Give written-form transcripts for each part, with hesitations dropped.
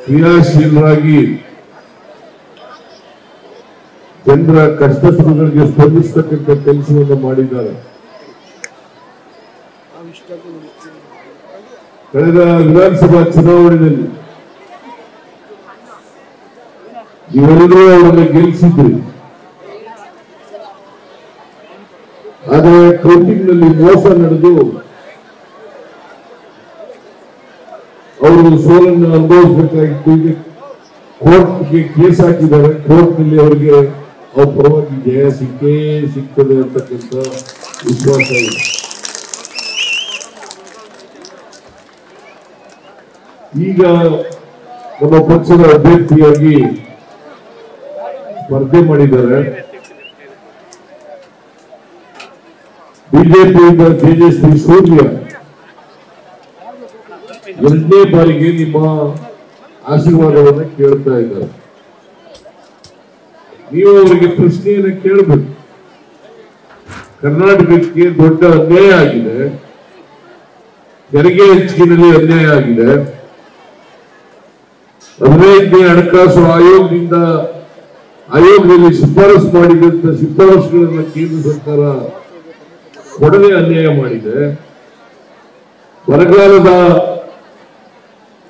ಕ್ರಿಯಾಶೀಲರಾಗಿ ಜನರ ಕಷ್ಟ ಸುಖಗಳಿಗೆ ಸ್ಪಂದಿಸತಕ್ಕಂಥ ಕೆಲಸವನ್ನು ಮಾಡಿದ್ದಾರೆ. ಕಳೆದ ವಿಧಾನಸಭಾ ಚುನಾವಣೆಯಲ್ಲಿ ನೀವೆಲ್ಲರೂ ಅವರನ್ನು ಗೆಲ್ಲಿಸಿದ್ರಿ. ಆದರೆ ಕೌಂಟಿಂಗ್ ನಲ್ಲಿ ಮೋಸ ನಡೆದು ಅವರು ಸೋಲನ್ನು ಅನುಭವಿಸಬೇಕಾಗಿತ್ತು. ಈಗ ಕೋರ್ಟ್ಗೆ ಕೇಸ್ ಹಾಕಿದ್ದಾರೆ. ಕೋರ್ಟ್ ನಲ್ಲಿ ಅವರಿಗೆ ಅವ್ರ ಪರವಾಗಿ ಜಯ ಸಿಗ್ತದೆ ಅಂತಕ್ಕಂಥ ವಿಶ್ವಾಸ ಇದೆ. ಈಗ ನಮ್ಮ ಪಕ್ಷದ ಅಭ್ಯರ್ಥಿಯಾಗಿ ಸ್ಪರ್ಧೆ ಮಾಡಿದ್ದಾರೆ. ಬಿಜೆಪಿಯಿಂದ ತೇಜಸ್ವಿ ಸೂರ್ಯ ಎರಡನೇ ಬಾರಿಗೆ ನಿಮ್ಮ ಆಶೀರ್ವಾದವನ್ನು ಕೇಳ್ತಾ ಇದ್ದಾರೆ. ನೀವು ಅವರಿಗೆ ಪ್ರಶ್ನೆಯನ್ನು ಕೇಳಬೇಕು. ಕರ್ನಾಟಕಕ್ಕೆ ದೊಡ್ಡ ಅನ್ಯಾಯ ಆಗಿದೆ. ತೆರಿಗೆ ಹೆಚ್ಚಿನಲ್ಲಿ ಅನ್ಯಾಯ ಆಗಿದೆ. 15ನೇ ಹಣಕಾಸು ಆಯೋಗದಲ್ಲಿ ಶಿಫಾರಸು ಮಾಡಿದಂತ ಶಿಫಾರಸುಗಳನ್ನು ಕೇಂದ್ರ ಸರ್ಕಾರ ಕೊಡದೆ ಅನ್ಯಾಯ ಮಾಡಿದೆ. ಬರಗಾಲದ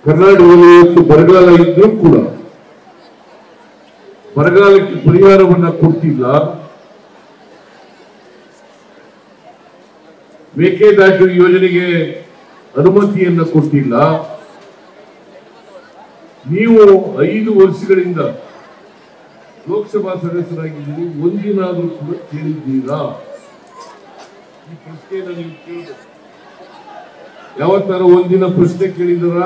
ಕರ್ನಾಟಕದಲ್ಲಿ ಇವತ್ತು ಬರಗಾಲ ಇದ್ರೂ ಕೂಡ ಬರಗಾಲಕ್ಕೆ ಪರಿಹಾರವನ್ನ ಕೊಟ್ಟಿಲ್ಲ. ಮೇಕೆದಾಟು ಯೋಜನೆಗೆ ಅನುಮತಿಯನ್ನ ಕೊಟ್ಟಿಲ್ಲ. ನೀವು 5 ವರ್ಷಗಳಿಂದ ಲೋಕಸಭಾ ಸದಸ್ಯರಾಗಿದ್ದೀರಿ. ಒಂದಿನಾದ್ರೂ ಕೂಡ ಕೇಳಿದ್ದೀರಾ? ಈ ಪ್ರಶ್ನೆಯನ್ನು ನೀವು ಕೇಳಬೇಕು. ಯಾವತ್ತಾರು ಒಂದಿನ ಪ್ರಶ್ನೆ ಕೇಳಿದಾರ?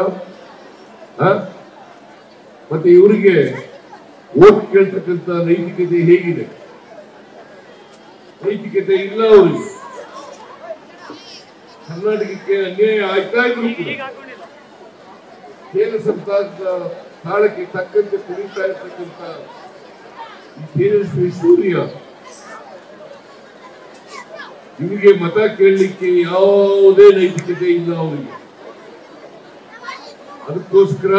ಮತ್ತೆ ಇವರಿಗೆ ಓಟ್ ಕೇಳ್ತಕ್ಕಂಥ ನೈತಿಕತೆ ಹೇಗಿದೆ? ನೈತಿಕತೆ ಇಲ್ಲ ಅವರಿಗೆ. ಕರ್ನಾಟಕಕ್ಕೆ ಅನ್ಯಾಯ ಆಗ್ತಾ ಇದ್ರು ಕೂಡ ಕೇಂದ್ರ ಸರ್ಕಾರದ ತಾಳಕ್ಕೆ ತಕ್ಕಂತೆ ಕುಣಿತಾ ಇರ್ತಕ್ಕಂಥ ತೇಜಸ್ವಿ ಸೂರ್ಯ ನಿಮಗೆ ಮತ ಕೇಳಲಿಕ್ಕೆ ಯಾವುದೇ ನೈತಿಕತೆ ಇಲ್ಲ ಅವರಿಗೆ. ಅದಕ್ಕೋಸ್ಕರ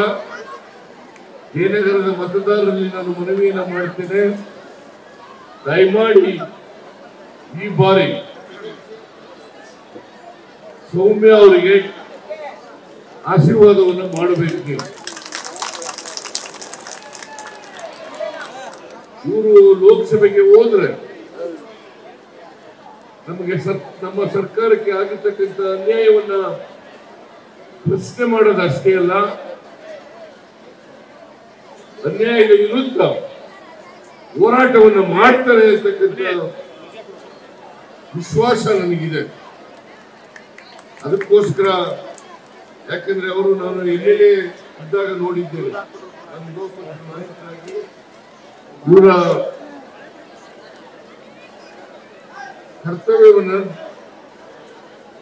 ಜಯನಗರದ ಮತದಾರರಲ್ಲಿ ನಾನು ಮನವಿಯನ್ನ ಮಾಡ್ತೇನೆ. ದಯಮಾಡಿ ಈ ಬಾರಿ ಸೌಮ್ಯ ಅವರಿಗೆ ಆಶೀರ್ವಾದವನ್ನು ಮಾಡಬೇಕು. ಇವರು ಲೋಕಸಭೆಗೆ ಹೋದ್ರೆ ನಮಗೆ ನಮ್ಮ ಸರ್ಕಾರಕ್ಕೆ ಆಗಿರ್ತಕ್ಕಂಥ ಅನ್ಯಾಯವನ್ನ ಪ್ರಶ್ನೆ ಮಾಡೋದಷ್ಟೇ ಅಲ್ಲ, ಅನ್ಯಾಯದ ವಿರುದ್ಧ ಹೋರಾಟವನ್ನು ಮಾಡ್ತಾರೆ ಅಂತಕ್ಕಂಥ ವಿಶ್ವಾಸ ನನಗಿದೆ. ಅದಕ್ಕೋಸ್ಕರ ಯಾಕಂದ್ರೆ ಅವರು ನಾನು ಎಲ್ಲೆಲ್ಲೇ ಇದ್ದಾಗ ನೋಡಿದ್ದೇನೆ. ಇವರ ಕರ್ತವ್ಯವನ್ನು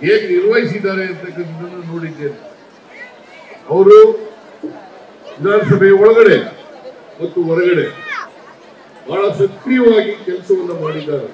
ಹೇಗೆ ನಿರ್ವಹಿಸಿದ್ದಾರೆ ಅಂತಕ್ಕಂಥದ್ದನ್ನು ನೋಡಿದ್ದೇನೆ. ಅವರು ವಿಧಾನಸಭೆ ಒಳಗಡೆ ಮತ್ತು ಹೊರಗಡೆ ಬಹಳ ಸಕ್ರಿಯವಾಗಿ ಕೆಲಸವನ್ನು ಮಾಡಿದ್ದಾರೆ.